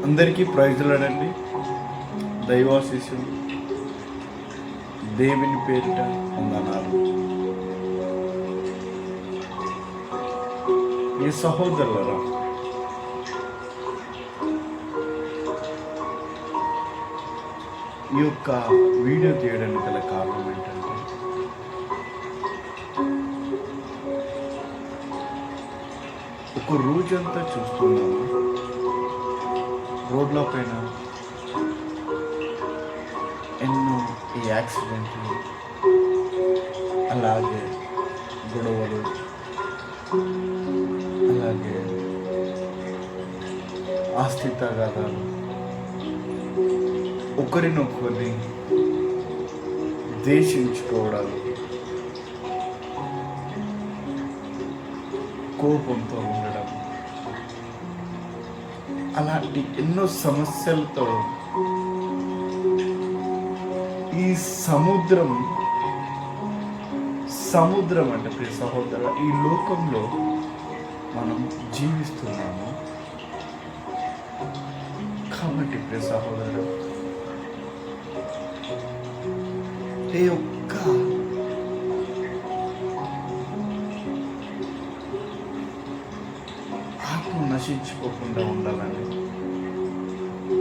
అందరికీ ప్రైజులండి. దైవాశీస్సులు, దేవుని పేరిట వందనాలు. ఈ సహోదరులరా, ఈ యొక్క వీడియో తీయడానికి గల కారణం ఏంటంటే, ఒక రోజంతా చూస్తున్నాము రోడ్ల పైన ఎన్నో ఈ యాక్సిడెంట్లు, అలాగే గొడవలు, అలాగే ఆస్తి తగాదాలు, ఒకరినొకరిని ద్వేషించుకోవడాలు, కోపంతో ఉండడం, అలాంటి ఎన్నో సమస్యలతో ఈ సముద్రం అంటే ప్రియ సహోదర, ఈ లోకంలో మనం జీవిస్తున్నాము. కాబట్టి ప్రియ సహోదర, ఏ ఒక్క ఆత్మ నశించుకోకుండా ఉండాలని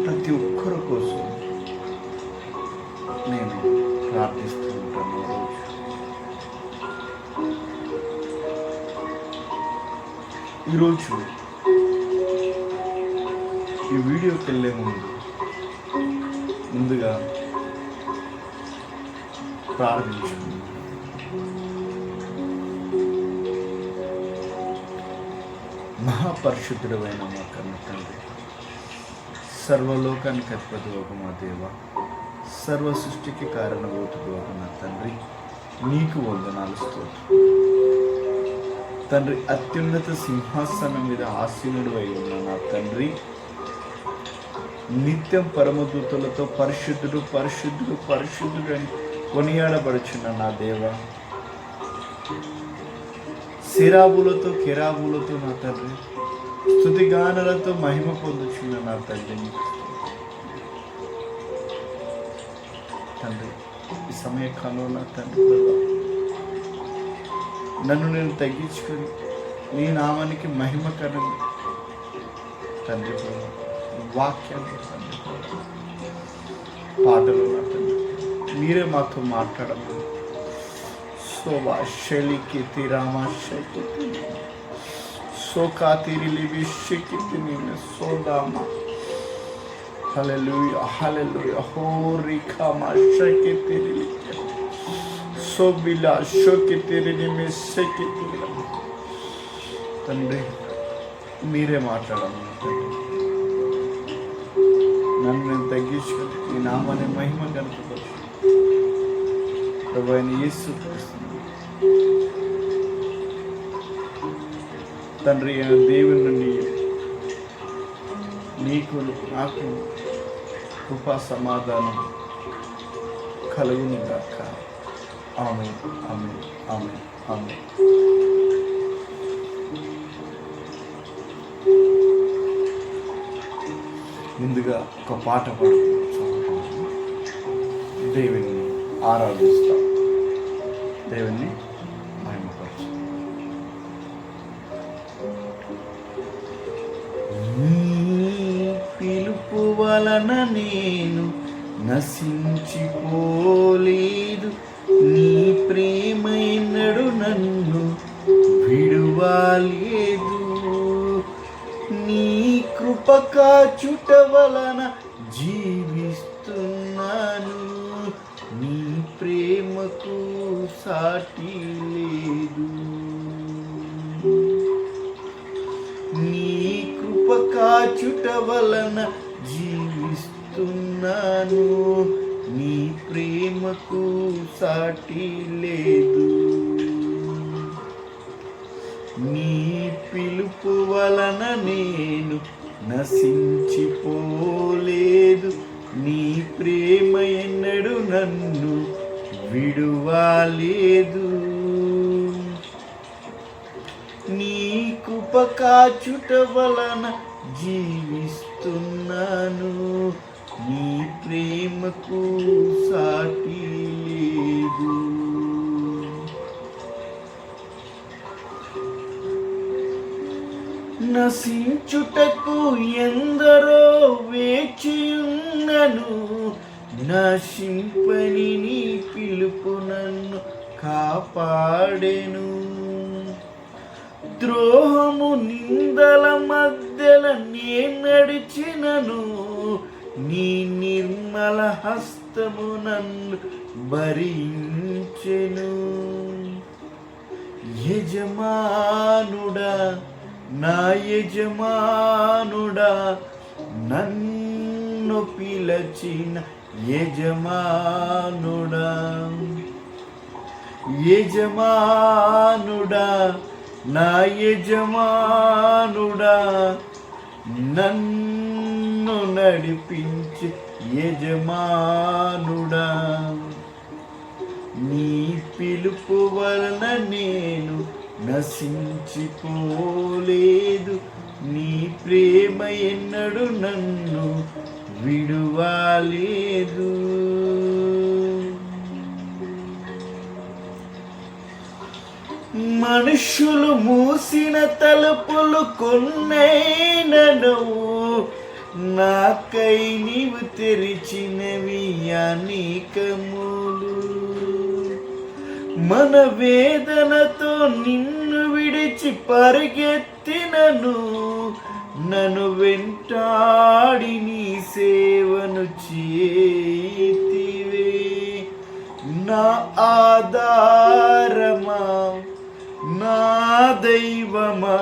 ప్రతి ఒక్కరి కోసం నేను ప్రార్థిస్తూ ఉంటాను. ఈరోజు ఈ వీడియోకి వెళ్ళే ముందుగా ప్రారంభించాను. మహాపరిశుద్ధుడైన మా కన్న తండ్రి, సర్వలోకానికి అధిపతి ఒక మా దేవ, సర్వ సృష్టికి కారణభూతుడు ఒక నా తండ్రి, నీకు వందనాలు స్తోత్రం. తండ్రి, అత్యున్నత సింహాసనం మీద ఆసీనుడు అయి ఉన్న నా తండ్రి, నిత్యం పరమదూతలతో పరిశుద్ధుడు పరిశుద్ధుడు పరిశుద్ధుడు అని కొనియాడబడుచున్న నా దేవ, శిరాబులతో కెరాబులతో నా తండ్రి స్తుతిగానలతో మహిమ పొందుచున్న నా తండ్రిని తండ్రి, ఈ సమయకాలంలో నా తండ్రి నన్ను నేను తగ్గించుకొని నీ నామానికి మహిమ కరండి తండ్రి. వాక్యాలు తండ్రి, పాటలు నా తండ్రి మీరే మాతో మాట్లాడమని. శోభా శైలికి తిరామాశకి సోకాతిరిలి విషకి నేను సోదామా హల్లెలూయా హల్లెలూయా హోరికా మాశకి తిరిలి సోబిలా షోకి తిరిని మెస్సకి తిరిగి తండ్రి మీరే మాట్లాడమని. నన్ను నేను తగ్గించుకొని ఈ నామాన్ని మహిమ కనపరచు ప్రభు అయిన యేసు క్రీస్తు తండ్రి అయిన దేవుని నుండి నీకు నాకు కృపా సమాధానం కలుగును గాక. ఆమేన్ ఆమేన్ ఆమేన్ ఆమేన్. ముందుగా ఒక పాట పాడుకుంటాం, దేవుని ఆరాధిస్తాం, దేవుని మహిమపరచు. నీ పిలుపు వలన నేను నశించిపోలేదు, నీ ప్రేమ ఎన్నడు నన్ను విడువలేదు, నీ కృప కాచుట వలన జీవిస్తున్నాను, నీ ప్రేమకు సాటి లేదు, నీ కృప కాచుట వలన జీవిస్తున్నాను, నీ ప్రేమకు సాటి లేదు, నీ పిలుపు వలన నేను నశించిపోలేదు, నీ ప్రేమ ఎన్నడు నన్ను విడువలేదు, నీ కృప కాచుట వలన జీవిస్తున్నాను. నీ ప్రేమకు సాటి లేదు. నశించుటకు ఎందరో వేచియున్నను, నశింపని నీ పిలుపు నన్ను కాపాడెను. ద్రోహము నిందల మధ్యల నే నడిచినను, నీ నిర్మల హస్తము నన్ను భరించెను. యజమానుడా, నా యజమానుడా, నన్ను పిలచిన యజమానుడా, యజమానుడా, నా యజమానుడా, నన్ను నడిపించి యజమానుడా. నీ పిలుపు వలన నేను నశించిపోలేదు, నీ ప్రేమ ఎన్నడు నన్ను విడువలేదు. మనుషులు మూసిన తలుపులు కొన్నైనను, నాకై నీవు తెరిచినవి అనేకములు. మన వేదనతో నిన్ను విడిచి పరిగెత్తినను, నన్ను వెంటాడి నీ సేవను చేతివే. నా ఆధారమా, నా దైవమా,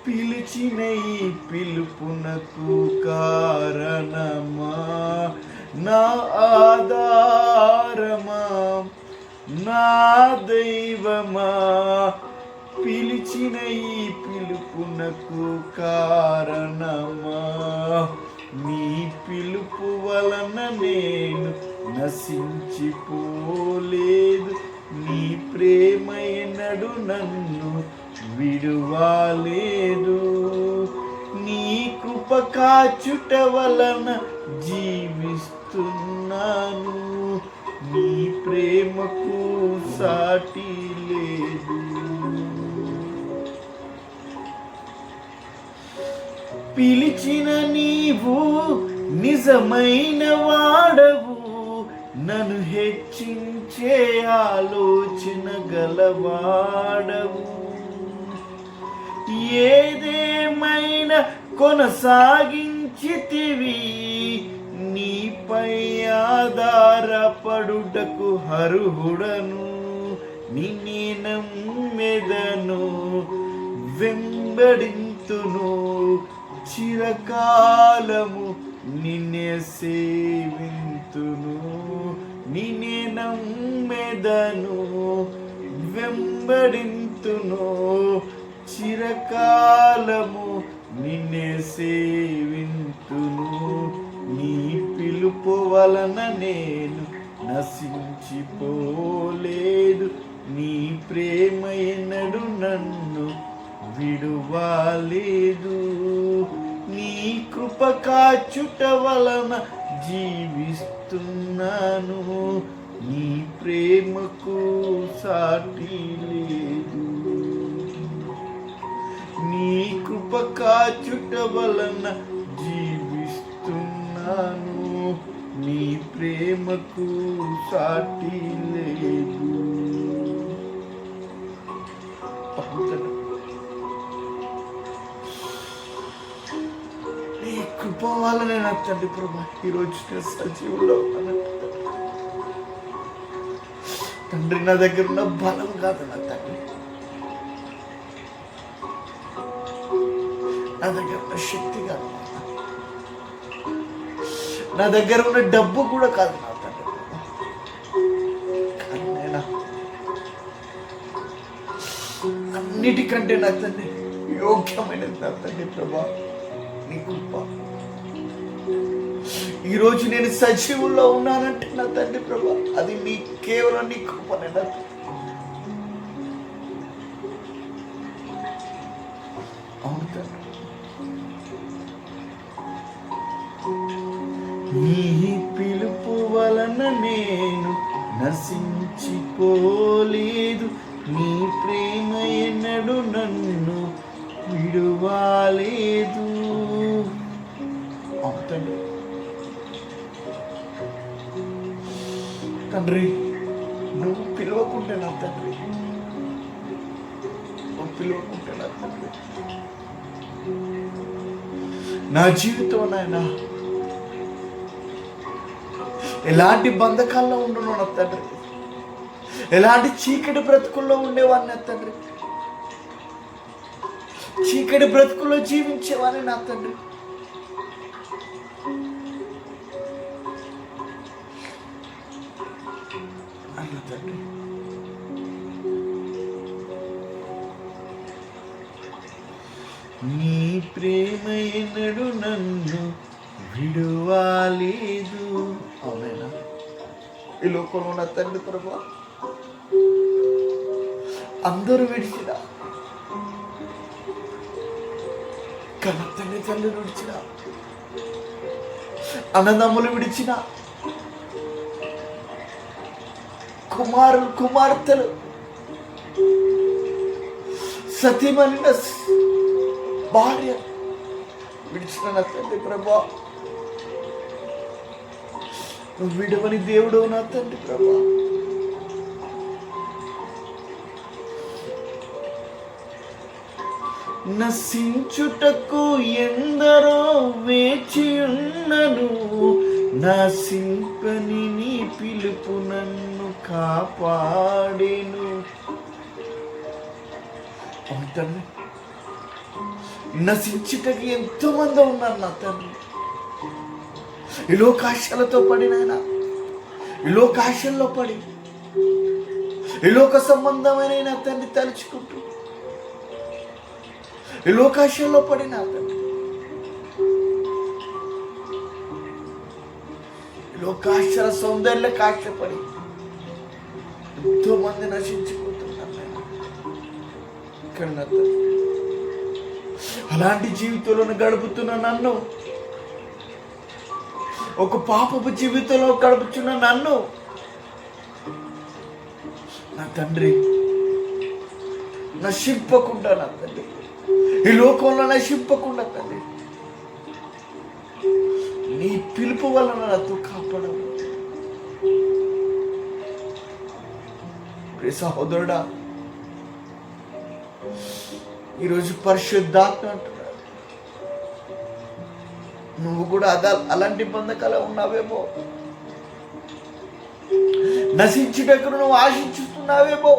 పిలిచిన ఈ పిలుపునకు కారణమా. నా ఆధారమా, నా దైవమా, పిలిచిన ఈ పిలుపునకు కారణమా. నీ పిలుపు వలన నేను నశించిపోలేదు, నీ ప్రేమ ఎన్నడు నన్ను విడువలేదు. నీ కృప కాచుట వలన జీవిస్తున్నాను, నీ ప్రేమకు సాటి లేదు. పిలిచిన నీవు నిజమైన వాడవు, నన్ను హెచ్చించే ఆలోచన గలవాడవు. ఏదేమైనా కొనసాగించితివి, నీపై ఆధారపడుటకు అర్హుడను. నిన్నే నమ్మెదను, వెంబడింతును, చిరకాలము నిన్నే సేవింతును. నిన్నే నమ్మెదను, వెంబడింతును, చిరకాలము నిన్నే సేవింతును. నీ పిలుపు వలన నేను నశించిపోలేదు, నీ ప్రేమ ఎన్నడు నన్ను విడువలేదు. నీ కృప కాచుట వలన జీవిస్తున్నాను, నీ ప్రేమకు సాటి లేదు. నీ కృప కాచుట వలన జీవిస్తున్నాను, నీ ప్రేమకు సాటి లేదు. నీ కృప వలన నా తండ్రి ప్రభా ఈరోజు నేను సజీవుల్లో తండ్రి. నా దగ్గర ఉన్న బలం కాదు నా తండ్రి, నా దగ్గర ఉన్న శక్తి కాదు, నా దగ్గర ఉన్న డబ్బు కూడా కాదు నా తండ్రి. కానీ నేను అన్నిటికంటే నా తండ్రి యోగ్యమైనది నా తండ్రి ప్రభా నీ కృప. ఈరోజు నేను సజీవుల్లో ఉన్నానంటే నా తండ్రి ప్రభా అది నీ కేవలం నీ కృపనే. అవును తండ్రి, నీ పిలుపు వలన నేను నశించిపోలేదు, నీ ప్రేమ ఎన్నడు నన్ను విడువాలేదు. అవుతండి తండ్రి, నువ్వు పిలవకుంటే నా తండ్రి, నువ్వు పిలవకుంటే నా తండ్రి, నా జీవితం నాయన ఎలాంటి బంధకాల్లో ఉండును నా తండ్రి, ఎలాంటి చీకటి బ్రతుకుల్లో ఉండేవాడిని నా తండ్రి, చీకటి బ్రతుకుల్లో జీవించేవాడిని నా తండ్రి. అన్న తండ్రి, నీ ప్రేమ ఎన్నడు నన్ను విడువాలేదు. అవునైనా ఈ లోకంలో ఉన్న తండ్రి ప్రభా, అందరూ విడిచిన, కన్న తండ్రి తల్లి విడిచిన, అన్నదమ్ములు విడిచిన, కుమారులు కుమార్తెలు, సతీమణి భార్య విడిచిన నా తండ్రి ప్రభా, నువ్వు విడవని దేవుడు నా తండ్రి ప్రభా. నశించుటకు ఎందరో వేచి ఉన్నను, నశింపని నీ పిలుపు నన్ను కాపాడేను. తండ్రి, నశించుటకు ఎంతో మంది ఉన్నారు నా తండ్రి, ఈ లోకాశలతో పడినైనా, ఈ లోకాశల్లో పడి, ఈ లోక సంబంధమైన నా తండ్రి తలుచుకుంటూ ఈ లోకాశల్లో పడిన తండ్రి, ఈ లోకాశల సౌందర్యలకు ఆశపడి ఎంతో మంది నశించిపోతున్నారు నాయనా. ఇక్కడ నా తండ్రి, అలాంటి జీవితంలో గడుపుతున్న నన్ను, ఒక పాపపు జీవితంలో గడుపుతున్న నన్ను నా తండ్రి నశింపకుండా, నా తండ్రి ఈ లోకంలో నశింపకుండా తండ్రి నీ పిలుపు వలన నాతో కాపాడవు. ప్రియ సహోదరుడా, ఈరోజు పరిశుద్ధాత్మ అంటున్నాడు, నువ్వు కూడా అలాంటి బంధకాలు ఉన్నావేమో, నశించుటకు నువ్వు ఆశించుతున్నావేమో,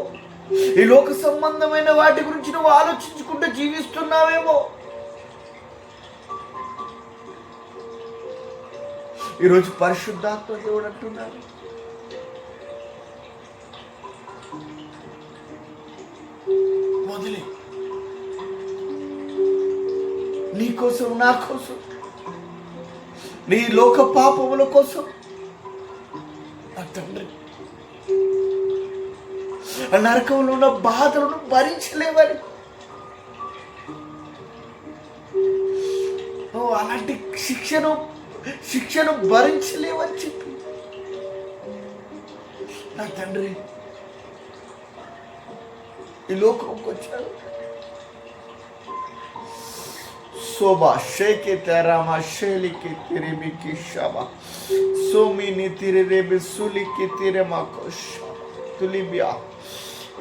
ఈ లోక సంబంధమైన వాటి గురించి నువ్వు ఆలోచించుకుంటూ జీవిస్తున్నావేమో. ఈరోజు పరిశుద్ధాత్మ దేవుడు అంటున్నాడు, వదిలే, నీ కోసం, నా కోసం, నీ లోక పాపముల కోసం నా తండ్రి నరకంలో ఉన్న బాధలను భరించలేవని, నువ్వు అలాంటి శిక్షను భరించలేవని చెప్పి నా తండ్రి ఈ లోకంకి వచ్చాడు. శోభా షేకే తెరామా షేలికి తిరిమికి షాబా సోమిని తిరిరేబి సులికి తిరమా కోషా తులిబియా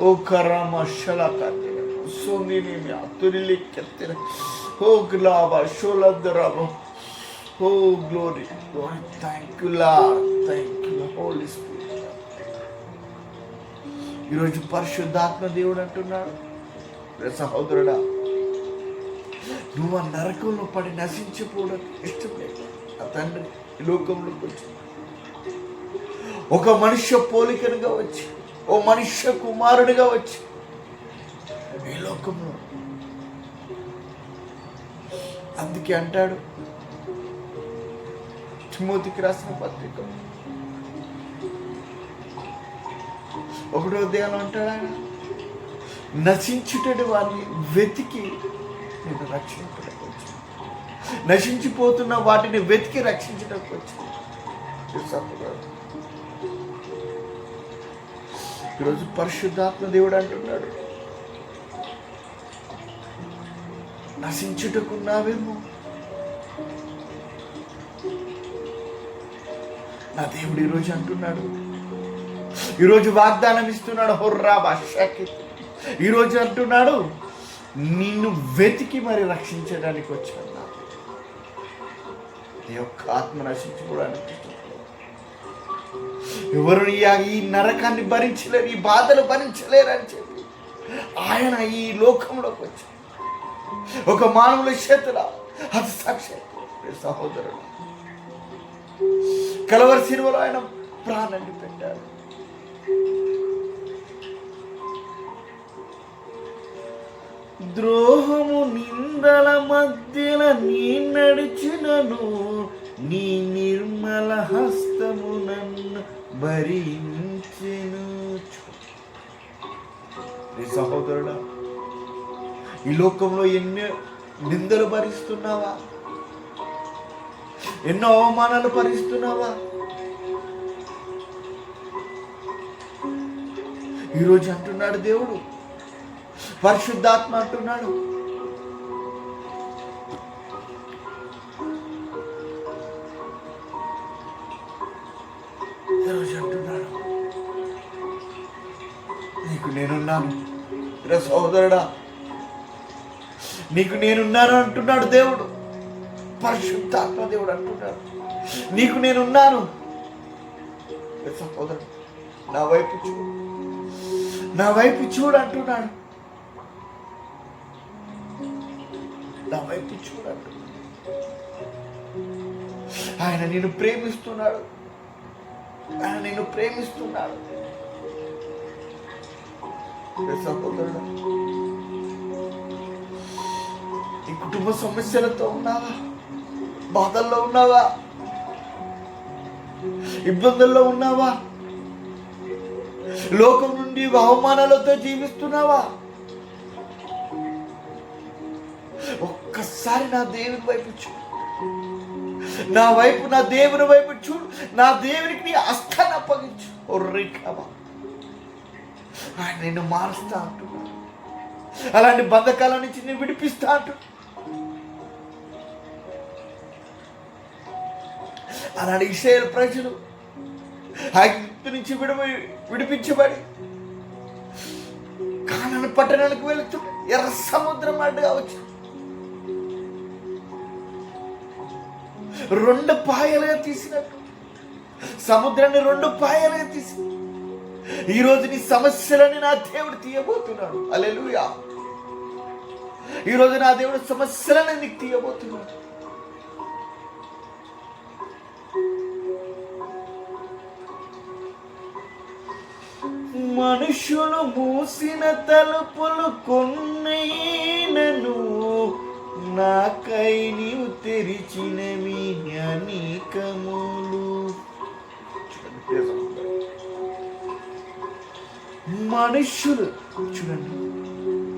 ఓ కరామా షలాకా తిర సోనిని మియా తులికి తిర ఓ గ్లాబా షోలద్రాబా ఓ glory. Thank you Lord, thank you Holy Spirit. ఈరోజు పరిశుద్ధాత్మ దేవుడు అంటున్నాడు, సహోదరుడా, నువ్వు ఆ నరకంలో పడి నశించిపోవడం ఇష్టం లేదు. ఆ తండ్రి ఈ లోకంలోకి వచ్చి ఒక మనుష్య పోలికనుగా వచ్చి, ఓ మనుష్య కుమారుడిగా వచ్చి ఈ లోకంలో, అందుకే అంటాడు తిమోతికి రాసిన పత్రిక 1వ అధ్యాయంలో అంటాడు ఆయన, నశించుటటి వారిని వెతికి నేను రక్షించడానికి వచ్చాను, నశించిపోతున్న వాటిని వెతికి రక్షించడానికి వచ్చాను. ఈరోజు పరిశుద్ధాత్మ దేవుడు అంటున్నాడు, నశించుటకున్నావేమో. నా దేవుడు ఈరోజు అంటున్నాడు, ఈరోజు వాగ్దానం ఇస్తున్నాడు. హొర్రా భాషకి ఈరోజు అంటున్నాడు, నిన్ను వెతికి మరి రక్షించడానికి వచ్చాడు. నీ యొక్క ఆత్మ నశించుకోవడానికి ఎవరు ఈ నరకాన్ని భరించలేరు, ఈ బాధలు భరించలేరు అని చెప్పి ఆయన ఈ లోకంలోకి వచ్చాడు. ఒక మానవుల చేతుల అది సాక్ష్యం. సహోదరుడు, కలవరి శిలువలో ఆయన ప్రాణాన్ని పెట్టాడు. ద్రోహము నిందల మధ్యన నీ నడిచినను, నీ నిర్మల హస్తము నన్ను భరించెను. సహోదరుడా, ఈ లోకంలో ఎన్నో నిందలు భరిస్తున్నావా? ఎన్నో అవమానాలు భరిస్తున్నావా? ఈరోజు అంటున్నాడు దేవుడు, పరిశుద్ధాత్మ అంటున్నాడు, ఈరోజు అంటున్నాడు, నీకు నేనున్నాను. సహోదరుడా, నీకు నేనున్నాను అంటున్నాడు దేవుడు. పరిశుద్ధాత్మ దేవుడు అంటున్నాడు, నీకు నేనున్నాను. సహోదరుడు, నా వైపు చూడు, నా వైపు చూడు అంటున్నాడు, నా వైపు చూడు అంటున్నాడు. ఆయన నిన్ను ప్రేమిస్తున్నాడు, ఆయన నిన్ను ప్రేమిస్తున్నాడు. సహోదరుడు, ఈ కుటుంబ సమస్యలతో ఉన్నావా? బాధల్లో ఉన్నావా? ఇబ్బందుల్లో ఉన్నావా? లోకం నుండి అవమానాలతో జీవిస్తున్నావా? ఒక్కసారి నా దేవుని వైపు చూడు, నా వైపు, నా దేవుని వైపు చూడు. నా దేవునికి నీ హస్తాన్ని అప్పగించు. ఆయన నిన్ను మారుస్తా అంటున్నాడు, అలాంటి బంధకాల నుంచి నేను విడిపిస్తా అంటున్నాడు. అలాంటి ఇశ్రాయేలు ప్రజలు ఐగుప్తు నుంచి విడిపించబడి కానాను పట్టణానికి వెళుతూ ఎర్ర సముద్రం అడ్డుగా వచ్చి 2 పాయలుగా తీసినట్టు సముద్రాన్ని 2 పాయలుగా తీసి ఈరోజు నీ సమస్యలని నా దేవుడు తీయబోతున్నాడు. హల్లెలూయా. ఈరోజు నా దేవుడు సమస్యలని నీకు తీయబోతున్నాడు. మనుషులు మూసిన తలుపులు కొన్నైనను నాకై నీవు తెరిచినవి అనేకములు. మనుషులు చూడండి,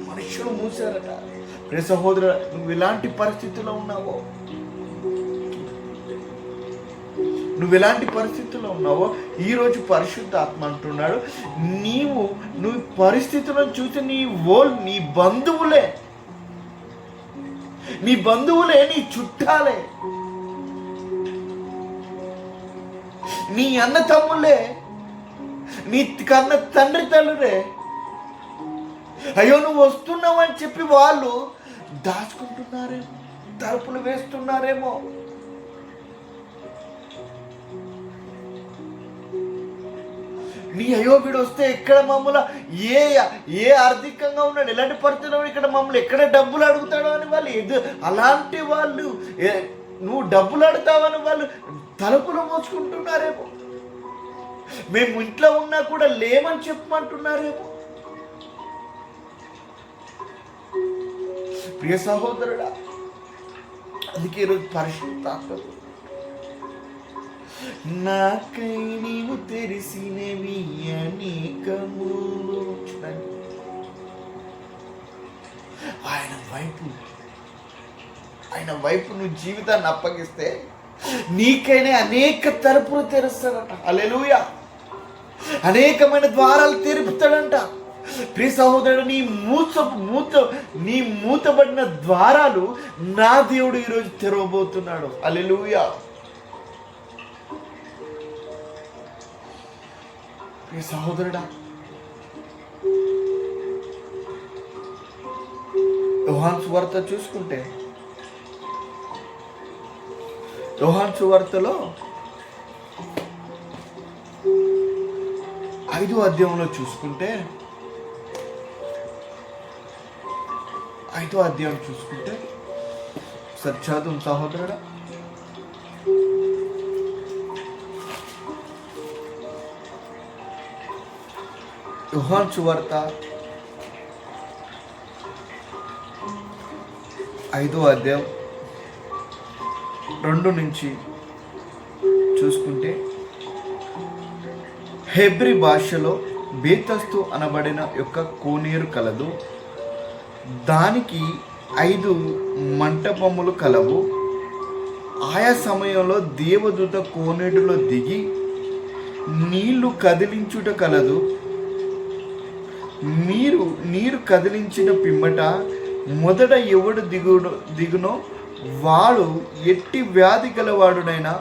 మనుషులు మూసారట. ప్రియ సహోదరు, నువ్వు ఎలాంటి పరిస్థితుల్లో ఉన్నావో, ఈరోజు పరిశుద్ధ ఆత్మ అంటున్నాడు, నువ్వు పరిస్థితులను చూసి నీ బంధువులే, నీ చుట్టాలే, నీ అన్న తమ్ముళ్ళే, నీ కన్న తండ్రి తల్లురే అయ్యో నువ్వు వస్తున్నావని చెప్పి వాళ్ళు దాచుకుంటున్నారేమో, తలుపులు వేస్తున్నారేమో. నీ అయ్యో వీడు వస్తే ఎక్కడ మమ్మల్ని ఏ ఆర్థికంగా ఉన్నాడు, ఎలాంటి పరిస్థితుల్లో ఇక్కడ మమ్మల్ని ఎక్కడ డబ్బులు అడుగుతాడో అని వాళ్ళు అలాంటి వాళ్ళు నువ్వు డబ్బులు అడుగుతావని వాళ్ళు తలుపులు మోసుకుంటున్నారేమో. మేము ఇంట్లో ఉన్నా కూడా లేమని చెప్పమంటున్నారేమో. ప్రియ సహోదరుడా, అందుకే ఈరోజు పరిశుద్ధాత్మ నాకై నీవు తెరిసినవి అనేకములు. ఆయన వైపు నువ్వు జీవితాన్ని అప్పగిస్తే నీకైనా అనేక తలుపులు తెరుస్తాడట. హల్లెలూయా. అనేకమైన ద్వారాలు తెరుపుతాడంట. ప్రియ సహోదరుడు, నీ మూతబడిన ద్వారాలు నా దేవుడు ఈరోజు తెరవబోతున్నాడు. హల్లెలూయా. ప్రియ సహోదరుడా, యోహాను సువార్త చూసుకుంటే, యోహాను సువార్తలో 5వ అధ్యాయంలో చూసుకుంటే, 5వ అధ్యాయం చూసుకుంటే చదువు సహోదరుడా. యోహాను సువార్త 5వ అధ్యాయం 2 నుంచి చూసుకుంటే, హెబ్రీ భాషలో బేతస్తు అనబడిన యొక్క కోనేరు కలదు. దానికి 5 మంటపములు కలవు. ఆయా సమయంలో దేవదూత కోనేటిలో దిగి నీళ్లు కదిలించుట కలదు. నీరు కదిలించిన పిమ్మట మొదట ఎవడు దిగునో వాడు ఎట్టి వ్యాధి గలవాడునైనా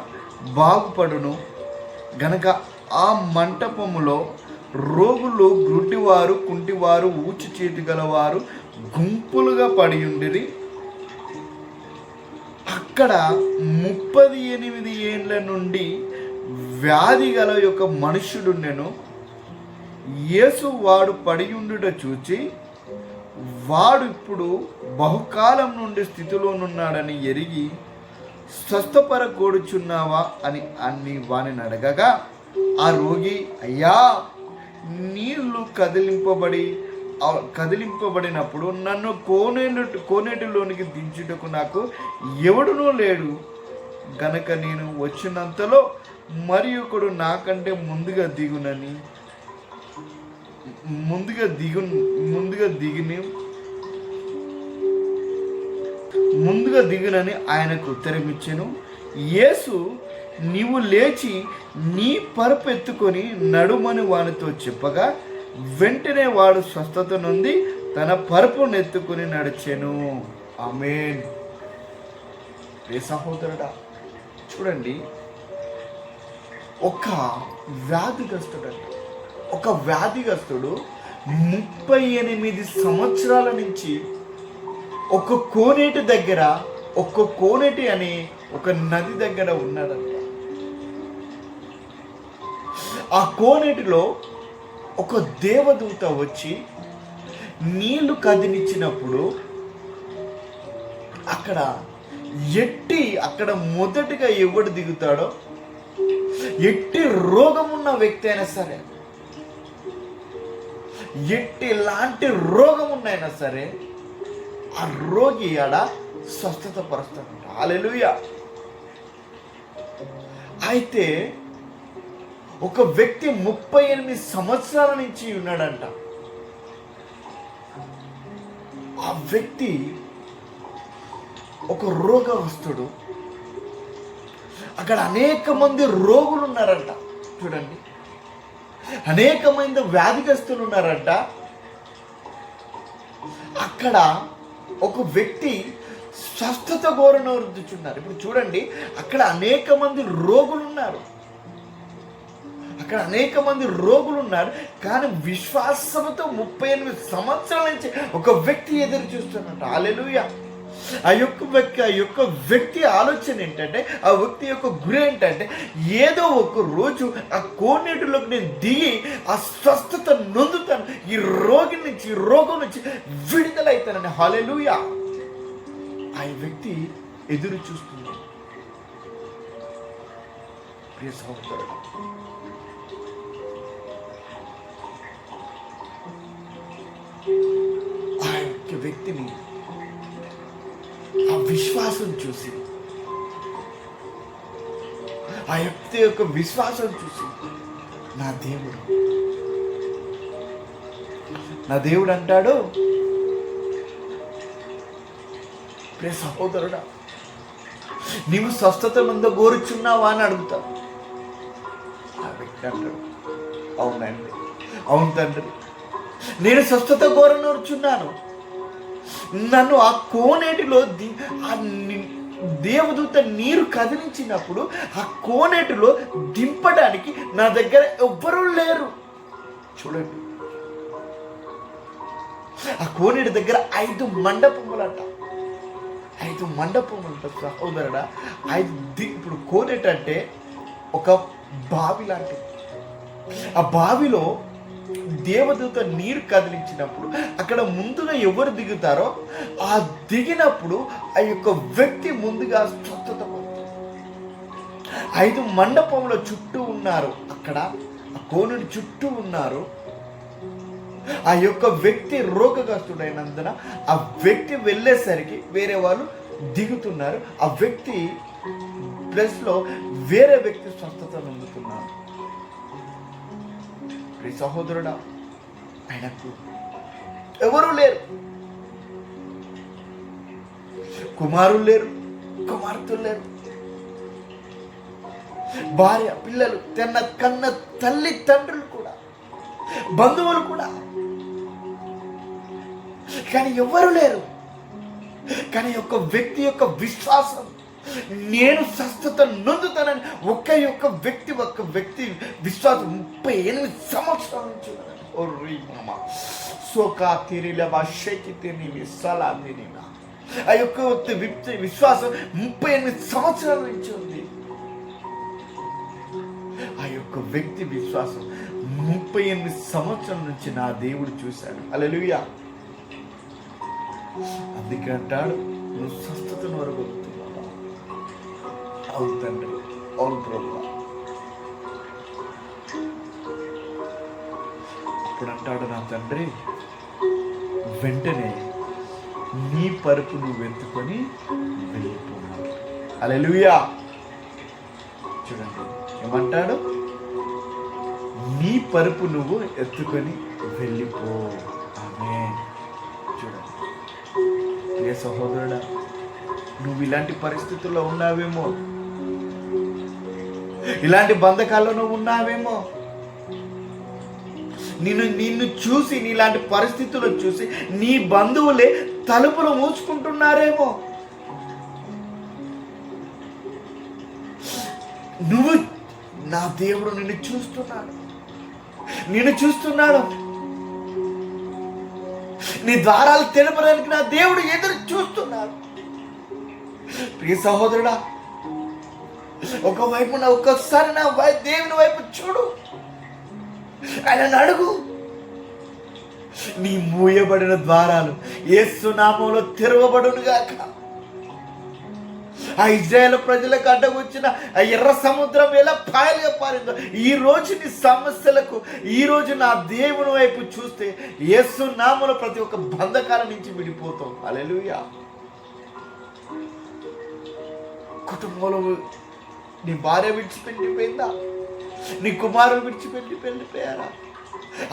బాగుపడును గనక ఆ మంటపములో రోగులు, గుడ్డివారు, కుంటివారు, ఊచి చేతి గలవారు గుంపులుగా పడి ఉండిరి. అక్కడ 38 ఏండ్ల నుండి వ్యాధి గల యొక్క మనుష్యుడుండెను. యేసు వాడు పడి ఉండుట చూచి, వాడు ఇప్పుడు బహుకాలం నుండి స్థితిలోనున్నాడని ఎరిగి, స్వస్థపరకూడుచున్నావా అని వానిని అడగగా, ఆ రోగి, అయ్యా, నీళ్లు కదిలింపబడినప్పుడు నన్ను కోనేటిలోనికి దించుటకు నాకు ఎవడునూ లేడు గనక నేను వచ్చినంతలో మరి ఒకడు నాకంటే ముందుగా దిగునని ఆయనకు ఉత్తరమిచ్చెను. యేసు, నీవు లేచి నీ పరుపు ఎత్తుకొని నడుమని వానితో చెప్పగా, వెంటనే వాడు స్వస్థత నొంది తన పరుపును ఎత్తుకొని నడిచెను. ఆమేన్. ప్రియ సహోదరుడా, చూడండి, ఒక వ్యాధిగ్రస్తుడు 38 సంవత్సరాల నుంచి ఒక కోనేటి అని ఒక నది దగ్గర ఉన్నాడంట. ఆ కోనేటిలో ఒక దేవదూత వచ్చి నీళ్లు కదిలించినప్పుడు అక్కడ మొదటిగా ఎవడు దిగుతాడో, ఎట్టి రోగమున్న వ్యక్తి అయినా సరే, ఎలాంటి రోగమున్నైనా సరే, ఆ రోగి ఆడ స్వస్థత పరుస్తాడంట. హల్లెలూయా. అయితే ఒక వ్యక్తి 38 సంవత్సరాల నుంచి ఉన్నాడంట. ఆ వ్యక్తి ఒక రోగగ్రస్తుడు. అక్కడ అనేక మంది రోగులు ఉన్నారంట. చూడండి, అనేక మంది వ్యాధిగ్రస్తులు ఉన్నారంట. అక్కడ ఒక వ్యక్తి స్వస్థత కోరనొచ్చున్నారు. ఇప్పుడు చూడండి, అక్కడ అనేక మంది రోగులు ఉన్నారు. కానీ విశ్వాసంతో 38 సంవత్సరాల నుంచి ఒక వ్యక్తి ఎదురు చూస్తున్నట్టు. హల్లెలూయా. ఆ యొక్క వ్యక్తి ఆలోచన ఏంటంటే, ఆ వ్యక్తి యొక్క గురి ఏంటంటే, ఏదో ఒక రోజు ఆ కోనేటిలోకి నేను దిగి ఆ స్వస్థత నొందుతాను, ఈ రోగం నుంచి విడుదల అవుతానని. హల్లెలూయా. ఆ వ్యక్తి ఎదురు చూస్తుంది. ప్రియ సహోదరుడు, ఆ యొక్క వ్యక్తిని, ఆ విశ్వాసం చూసి, ఆ వ్యక్తి యొక్క విశ్వాసం చూసి, నా దేవుడు అంటాడు, ప్రియ సహోదరుడా, నీవు స్వస్థత గోరుచున్నావా అని అడుగుతావు. ఆ వ్యక్తి అంటాడు, అవునండి, అవును తండ్రి, నేను స్వస్థత కోరనొచ్చున్నాను. నన్ను ఆ కోనేటిలో ఆ దేవదూత నీరు కదిలించినప్పుడు ఆ కోనేటిలో దింపడానికి నా దగ్గర ఎవ్వరూ లేరు. చూడండి, ఆ కోనేటి దగ్గర 5 మండపములంట, 5 మండపములంట సహోదరుడా. ఇప్పుడు కోనేటి అంటే ఒక బావి లాంటిది. ఆ బావిలో దేవదూత నీరు కదిలించినప్పుడు అక్కడ ముందుగా ఎవరు దిగుతారో ఆ దిగినప్పుడు ఆ యొక్క వ్యక్తి ముందుగా స్వస్థత పొందుతారు. 5 మండపముల చుట్టూ ఉన్నారు, అక్కడ ఆ కోనుడి చుట్టూ ఉన్నారు. ఆ యొక్క వ్యక్తి రోగగ్రస్తుడైనందున ఆ వ్యక్తి వెళ్ళేసరికి వేరే వాళ్ళు దిగుతున్నారు. ఆ వ్యక్తి ప్లేస్లో వేరే వ్యక్తి స్వస్థత పొందుతున్నారు. సహోదరుడా, ఆయనకు ఎవరు లేరు, కుమారులు లేరు, కుమార్తెలు లేరు, భార్య పిల్లలు, కన్న తల్లి తండ్రులు కూడా, బంధువులు కూడా, కానీ ఎవరు లేరు. కానీ ఒక వ్యక్తి యొక్క విశ్వాసం, నేను స్వస్థత నొందుతానని ఒక్క వ్యక్తి విశ్వాసం 38 సంవత్సరాల నుంచి ఆ యొక్క విశ్వాసం 38 సంవత్సరాల నుంచి ఉంది. ఆ యొక్క వ్యక్తి విశ్వాసం 38 సంవత్సరాల నుంచి నా దేవుడు చూశాడు. హల్లెలూయా. అందుకే అంటాడు, నువ్వు స్వస్థతను వరగలుగుతున్నావు. అవును తండ్రి, అవును ప్రభువా. అప్పుడు అంటాడు నా తండ్రి, వెంటనే నీ పరుపు నువ్వు ఎత్తుకొని వెళ్ళిపోయావు. హల్లెలూయా. చూడండి ఏమంటాడు, నీ పరుపు నువ్వు ఎత్తుకొని వెళ్ళిపో. ఆమేన్. చూడండి ఏ సహోదరుడా, నువ్వు ఇలాంటి పరిస్థితుల్లో ఉన్నావేమో, ఇలాంటి బంధకాల్లో నువ్వు ఉన్నావేమో, నిన్ను చూసి, నీలాంటి పరిస్థితుల్లో చూసి నీ బంధువులే తలుపులు మూసుకుంటున్నారేమో. నువ్వు, నా దేవుడు నిన్ను చూస్తున్నాడు, నీ ద్వారాలు తెలపడానికి నా దేవుడు ఎదురు చూస్తున్నాడు. ప్రియ సహోదరుడా, ఒక్కసారి నా దేవుని వైపు చూడు, ఆయన అడుగు. నీ మూయబడిన ద్వారాలు యేసు నామములో తెరవబడును గాక. ఆ ఇశ్రాయేలు ప్రజలకు అడ్డం వచ్చిన ఆ ఎర్ర సముద్రం ఎలా పాయలుగా పారిందో, ఈ రోజు నీ సమస్యలకు ఈ రోజు నా దేవుని వైపు చూస్తే యేసు నామములో ప్రతి ఒక్క బంధకాల నుంచి విడిపోతాం. హల్లెలూయా. కుటుంబంలో నీ భార్య విడిచిపెట్టిపోయిందా? నీ కుమారులు విడిచిపెట్టిపోయారా?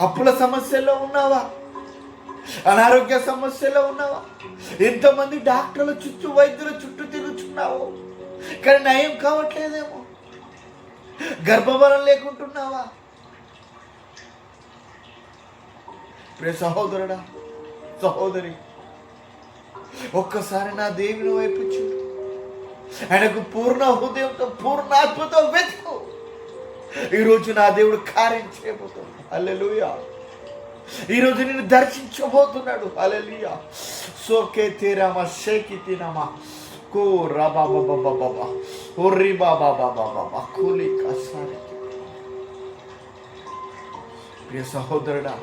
అప్పుల సమస్యలో ఉన్నావా? అనారోగ్య సమస్యలో ఉన్నావా? ఎంతమంది డాక్టర్ల చుట్టూ, వైద్యుల చుట్టూ తిరుగుతున్నావు, కానీ నయం కావట్లేదేమో. గర్భఫలం లేకుంటున్నావా? ప్రియ సహోదరుడా, సహోదరి, ఒక్కసారి నా దేవుని వైపు చూడు. ఆయనకు పూర్ణ హృదయంతో, పూర్ణ ఆత్మతో వెతుకు. ఈరోజు నా దేవుడు కార్యం చేయబోతున్నాడు. హల్లెలూయా. ఈరోజు నిన్ను దర్శించబోతున్నాడు. హల్లెలూయా. సోకే తేరామా షేకి తినమా కో రాబా బాబా బాబా ఓరి బాబా బాబా బాబా కూలి కసారి. ప్రియ సహోదరుడా,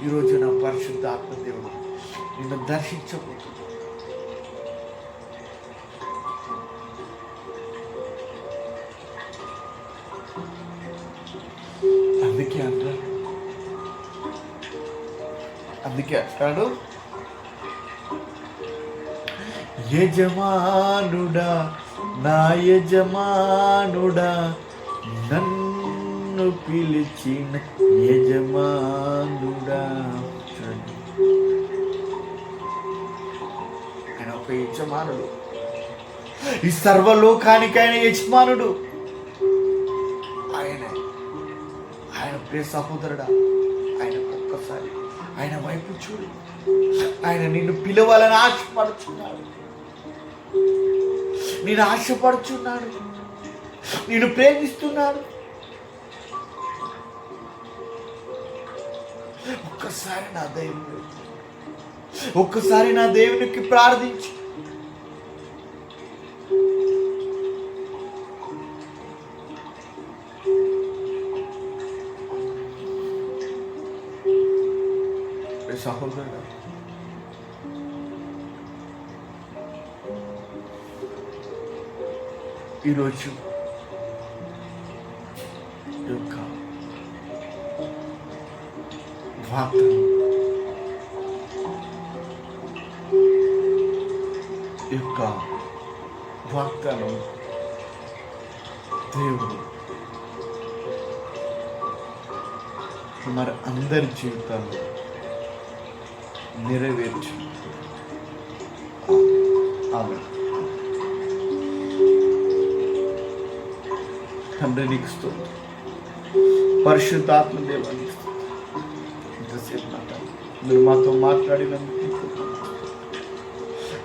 ఈరోజు నా పరిశుద్ధ ఆత్మదేవుడు నిన్ను దర్శించబోతున్నాడు. అందుకే అంటాడు, యజమానుడా, నా యజమానుడా, నన్ను పిలిచిన యజమానుడా. చూడండి, ఆయన యజమానుడు, ఈ సర్వలోకానికైన యజమానుడు ఆయన. ఆయన ప్రియ సహోదరుడా, ఆయన ఒక్కసారి ఆయన వైపు చూడు. ఆయన నిన్ను పిలవాలని ఆశపడుచున్నాడు, నేను ఆశపడుచున్నాడు, నేను ప్రేమిస్తున్నాడు. ఒక్కసారి నా దేవుని, ఒక్కసారి నా దేవునికి ప్రార్థించు. సహోదరుడు, ఈరోజు యొక్క వాగ్దానం, యొక్క వాగ్దానం దేవుడు మరి అందరి జీవితాల్లో నెరవేర్చు. ఆమేన్. తండ్రి నీకు స్తోత్రం, పరిశుద్ధాత్మ దేవా నీకు స్తోత్రం. ఇంతసేపు మీరు మాతో మాట్లాడినందుకు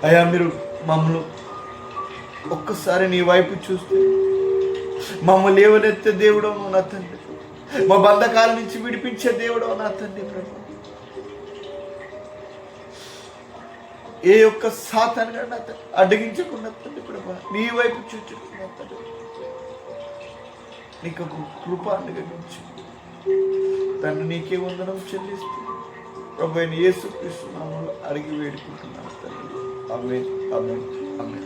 అయ్యా, మీరు మమ్మల్ని ఒక్కసారి నీ వైపు చూస్తే మమ్మల్ని లేవనెత్తే దేవుడవు నా తండ్రి, మా బంధకాల నుంచి విడిపించే దేవుడవు నా తండ్రి. ప్రభు, ఏ ఒక్క సాతానుగా నా తండ్రి అడ్డగించకుండా తండ్రి ప్రభు, నీ వైపు చూచుకున్నా తండ్రి, నీకు కృప అనుగ్రహించు తండ్రి. నీకే వందనం చెల్లిస్తూ ప్రభు అయిన యేసుక్రీస్తు నామములో అడిగి వేడుకుంటున్నాను తండ్రి. ఆమేన్, ఆమేన్, ఆమేన్.